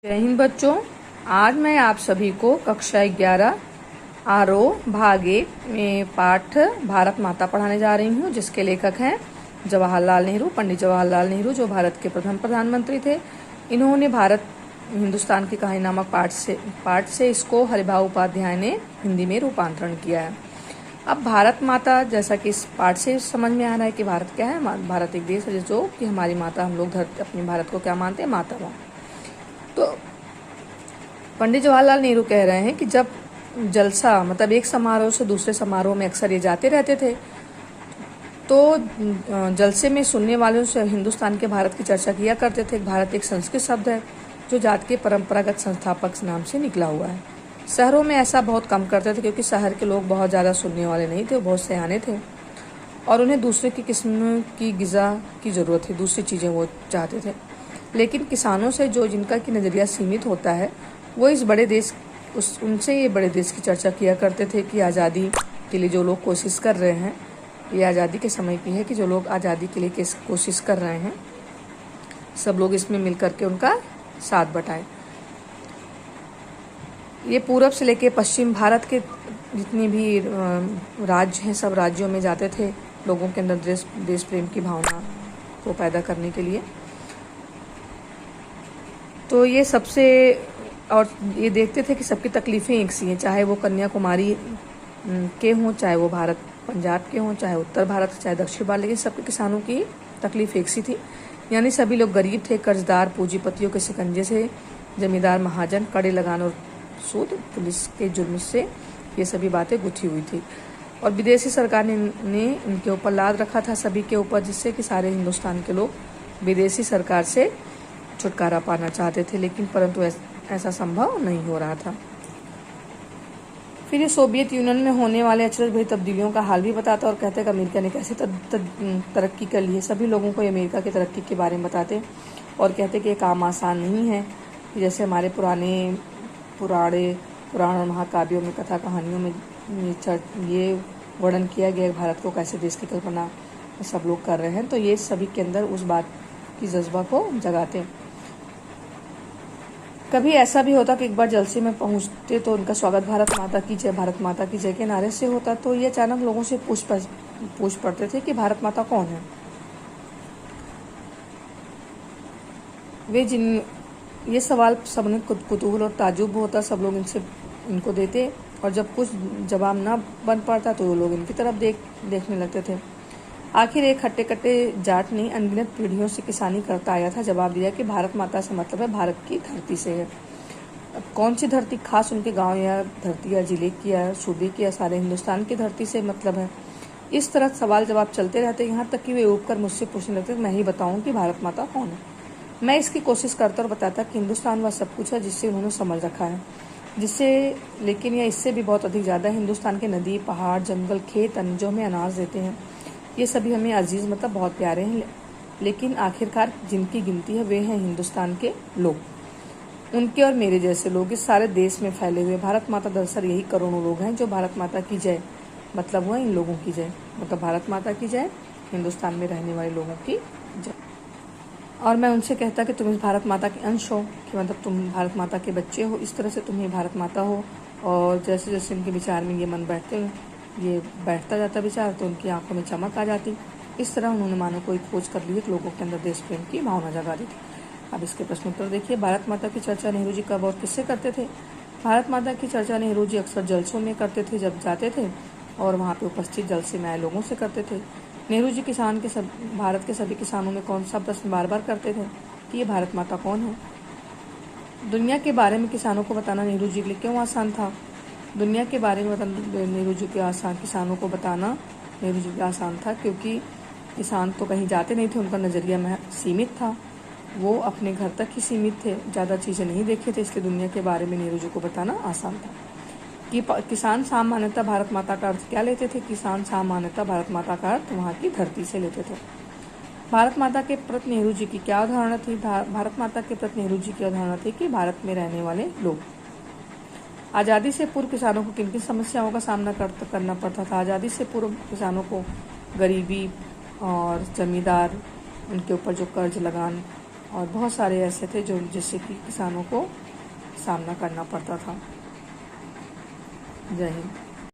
जय हिंद बच्चों। आज मैं आप सभी को कक्षा 11 आरोह भाग 1 में पाठ भारत माता पढ़ाने जा रही हूँ, जिसके लेखक हैं जवाहरलाल नेहरू, पंडित जवाहरलाल नेहरू, जो भारत के प्रथम प्रधानमंत्री थे। इन्होंने भारत हिंदुस्तान की कहानी नामक पाठ से इसको हरिभाऊ उपाध्याय ने हिंदी में रूपांतरण किया है। अब भारत माता, जैसा कि इस पाठ से समझ में आ रहा है कि भारत क्या है। भारत एक देश है जो कि हमारी माता, हम लोग अपने भारत को क्या मानते हैं, माता माँ। तो पंडित जवाहरलाल नेहरू कह रहे हैं कि जब जलसा मतलब एक समारोह से दूसरे समारोह में अक्सर ये जाते रहते थे, तो जलसे में सुनने वालों से हिंदुस्तान के भारत की चर्चा किया करते थे। भारत एक संस्कृत शब्द है जो जात के परंपरागत संस्थापक नाम से निकला हुआ है। शहरों में ऐसा बहुत कम करते थे, क्योंकि शहर के लोग बहुत ज़्यादा सुनने वाले नहीं थे, वो बहुत सयाने थे और उन्हें दूसरे की किस्म की ग़िज़ा की ज़रूरत थी, दूसरी चीज़ें वो चाहते थे। लेकिन किसानों से जो जिनका की नज़रिया सीमित होता है, वो उनसे ये बड़े देश की चर्चा किया करते थे कि आज़ादी के लिए जो लोग कोशिश कर रहे हैं, ये आज़ादी के समय की है कि जो लोग आज़ादी के लिए कोशिश कर रहे हैं, सब लोग इसमें मिल करके उनका साथ बटाएं। ये पूरब से लेके पश्चिम भारत के जितने भी राज्य हैं, सब राज्यों में जाते थे लोगों के अंदर देश प्रेम की भावना को पैदा करने के लिए। तो ये सबसे और ये देखते थे कि सबकी तकलीफ़ें एक सी हैं, चाहे वो कन्याकुमारी के हों, चाहे वो भारत पंजाब के हों, चाहे उत्तर भारत, चाहे दक्षिण भारत, लेकिन सबके किसानों की तकलीफ़ एक सी थी। यानी सभी लोग गरीब थे, कर्जदार, पूंजीपतियों के शिकंजे से, जमींदार महाजन, कड़े लगान और सूद, पुलिस के जुर्म से ये सभी बातें गुथी हुई थी। और विदेशी सरकार ने इनके ऊपर लाद रखा था सभी के ऊपर, जिससे कि सारे हिंदुस्तान के लोग विदेशी सरकार से छुटकारा पाना चाहते थे, लेकिन परंतु ऐसा संभव नहीं हो रहा था। फिर ये सोवियत यूनियन में होने वाले अचरज भरी तब्दीलियों का हाल भी बताता और कहते कि अमेरिका ने कैसे तरक्की कर ली है। सभी लोगों को अमेरिका की तरक्की के बारे में बताते और कहते कि ये काम आसान नहीं है। जैसे हमारे पुराण और महाकाव्यों में, कथा कहानियों में ये वर्णन किया गया भारत को कैसे देश की कल्पना सब लोग कर रहे हैं, तो ये सभी के अंदर उस बात की जज्बा को जगाते हैं। कभी ऐसा भी होता कि एक बार जलसे में पहुंचते तो उनका स्वागत भारत माता की जय, भारत माता की जय के नारे से होता, तो ये अचानक लोगों से पूछ पड़ते थे कि भारत माता कौन है। ये सवाल सबने कुतूहल और ताजुब होता, सब लोग इनको देते, और जब कुछ जवाब ना बन पाता तो वो लोग इनकी तरफ देखने लगते थे। आखिर एक हट्टे कट्टे जाट ने अनगिनत पीढ़ियों से किसानी करता आया था जवाब दिया कि भारत माता से मतलब है भारत की धरती से है। कौन सी धरती, खास उनके गांव या धरती या जिले की या सूबे की या सारे हिंदुस्तान की धरती से मतलब है। इस तरह सवाल जवाब चलते रहते, यहाँ तक कि वे उब कर मुझसे पूछने लगते मैं ही बताऊँ कि भारत माता कौन है। मैं इसकी कोशिश करता और बताता कि हिंदुस्तान वह सब कुछ है जिससे उन्होंने समझ रखा है, लेकिन यह इससे भी बहुत अधिक ज़्यादा हिंदुस्तान के नदी, पहाड़, जंगल, खेत, जो हमें अनाज देते हैं, ये सभी हमें अजीज़ मतलब बहुत प्यारे हैं, लेकिन आखिरकार जिनकी गिनती है वे हैं हिंदुस्तान के लोग, उनके और मेरे जैसे लोग इस सारे देश में फैले हुए। भारत माता दरअसल यही करोड़ों लोग हैं जो भारत माता की जय मतलब हुआ इन लोगों की जय, मतलब भारत माता की जय, हिंदुस्तान में रहने वाले लोगों की जय। और मैं उनसे कहता कि तुम इस भारत माता के अंश हो, कि मतलब तुम भारत माता के बच्चे हो, इस तरह से तुम ही भारत माता हो। और जैसे जैसे इनके विचार में ये बैठता जाता विचार, तो उनकी आंखों में चमक आ जाती। इस तरह उन्होंने मानो कोई खोज कर ली कि लोगों के अंदर देश प्रेम की भावना जगा दी थी। अब इसके प्रश्न उत्तर देखिए। भारत माता की चर्चा नेहरू जी कब और किससे करते थे? भारत माता की चर्चा नेहरू जी अक्सर जलसों में करते थे जब जाते थे, और वहाँ पे उपस्थित जलसे में आए लोगों से करते थे। नेहरू जी भारत के सभी किसानों में कौन सा प्रश्न बार बार करते थे कि ये भारत माता कौन है? दुनिया के बारे में किसानों को बताना नेहरू जी के लिए क्यों आसान था? दुनिया के बारे में नेहरू जी के किसानों को बताना नेहरू जी का आसान था, क्योंकि किसान तो कहीं जाते नहीं थे, उनका नज़रिया में सीमित था, वो अपने घर तक ही सीमित थे, ज़्यादा चीज़ें नहीं देखे थे, इसलिए दुनिया के बारे में नेहरू जी को बताना आसान था। कि किसान सामान्यतः भारत माता का अर्थ क्या लेते थे? किसान सामान्यतः भारत माता का अर्थ वहाँ की धरती से लेते थे। भारत माता के प्रति नेहरू जी की क्या अवधारणा थी? भारत माता के प्रति नेहरू जी की अवधारणा थी कि भारत में रहने वाले लोग। आज़ादी से पूर्व किसानों को किन किन समस्याओं का सामना करना पड़ता था? आज़ादी से पूर्व किसानों को गरीबी और जमींदार, उनके ऊपर जो कर्ज लगान और बहुत सारे ऐसे थे जो जिससे कि किसानों को सामना करना पड़ता था। जय हिंद।